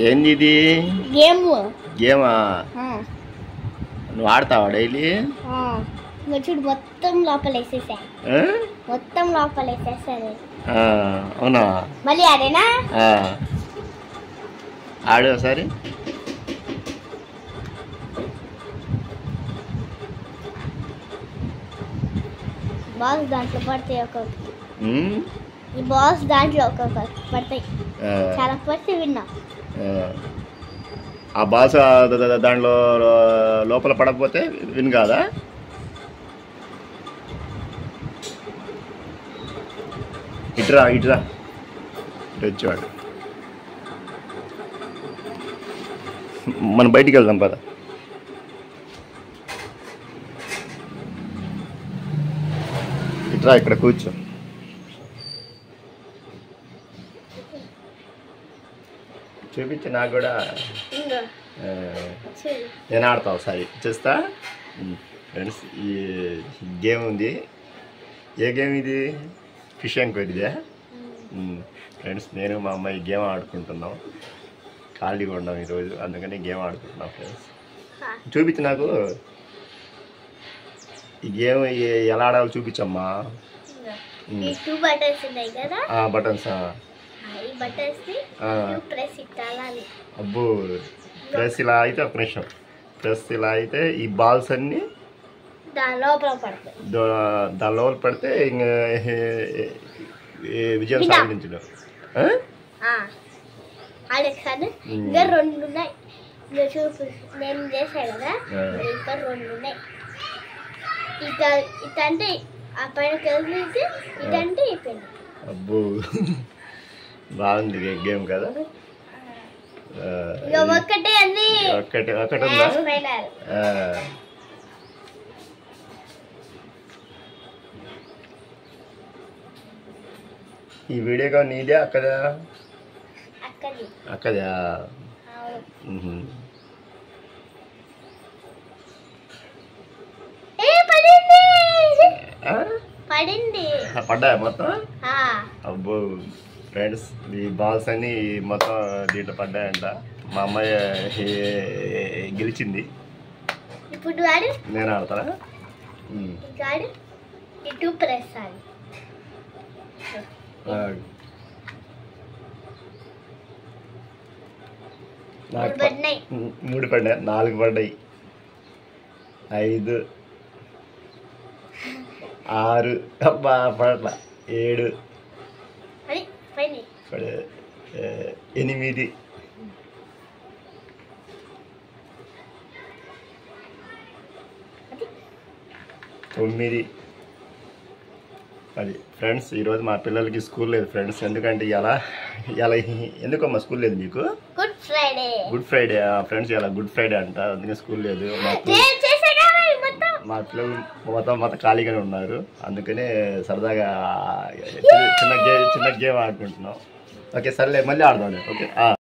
ఏంది ఇది? గేమా? నువ్వు ఆడతావా డైలీ? చూడు మొత్తం లోపల వేసేసా. మొత్తం లోపల వేసేసాను. అవునా? మళ్ళీ ఆడేనా? ఆడు ఒకసారి. బాల్స్ దాంట్లో పడతాయి ఒక్కొక్కటి. ఈ బాల్స్ దాంట్లో ఒక్కొక్కటి పడతాయి. చాలా పడితే విన్నా. ఆ బాల్స్ దాంట్లో లోపల పడకపోతే విన్ కాదా? ఇట్రా ఇట్రా వచ్చేవాడు. మనం బయటికి వెళ్దాం పద. ఇట్రా ఇక్కడ కూర్చో. చూపించు నాకు కూడా. నేను ఆడతా ఒకసారి చూస్తా. ఫ్రెండ్స్ ఈ గేమ్ ఉంది. ఏ గేమ్ ఇది? ఫిష్ ఎంక్వైరీదే. ఫ్రెండ్స్ నేను మా అమ్మాయి గేమ్ ఆడుకుంటున్నాం. ఖాళీగా ఉన్నాం ఈరోజు, అందుకని గేమ్ ఆడుకుంటున్నాం. ఫ్రెండ్స్ చూపించు నాకు. ఈ గేమ్ ఎలా ఆడాలో చూపించమ్మా. బటన్స్. అబ్బో ప్రెస్ ఇలా అయితే ఒక నిమిషం. ప్రెస్ ఇలా అయితే ఈ బాల్స్ అన్ని దాని లోపల పడితే ఇంకా విజయం సాధించడం. ఇంకా 2 ఉన్నాయి. నేను చేసాను కదా, ఇంకా 2 ఉన్నాయి. ఇటంటే ఆ పైన కలిసి ఇటంటే ఈ పైన. అబ్బో బాగుంది గేమ్ కదా. ఒకటే ఉందా? ఈ వీడియో కాల్ నీదే అక్కదా? అక్కదా? పడ్డాయా మొత్తం? అబ్బో ఫ్రెండ్స్ ఈ బాల్స్ అన్ని మొత్తం దీంట్లో పడ్డాయంట. మా అమ్మాయి గెలిచింది. నేను ఆడతానా? మూడు పడ్డాయి, 4 పడ్డాయి, 5, 6 అబ్బా పడట్లా, 7, 8, 9, 10. ఫ్రెండ్స్ ఈరోజు మా పిల్లలకి స్కూల్ లేదు ఫ్రెండ్స్. ఎందుకంటే ఇలా ఎందుకమ్మా స్కూల్ లేదు మీకు? Good Friday friends. ఇలా గుడ్ ఫ్రైడే అంట, అందుకే స్కూల్ లేదు. మా పిల్లలు మొత్తం ఖాళీగానే ఉన్నారు, అందుకనే సరదాగా చిన్న గేమ్ ఆడుకుంటున్నాం. ఓకే సర్లే, మళ్ళీ ఆడదాం. ఓకే.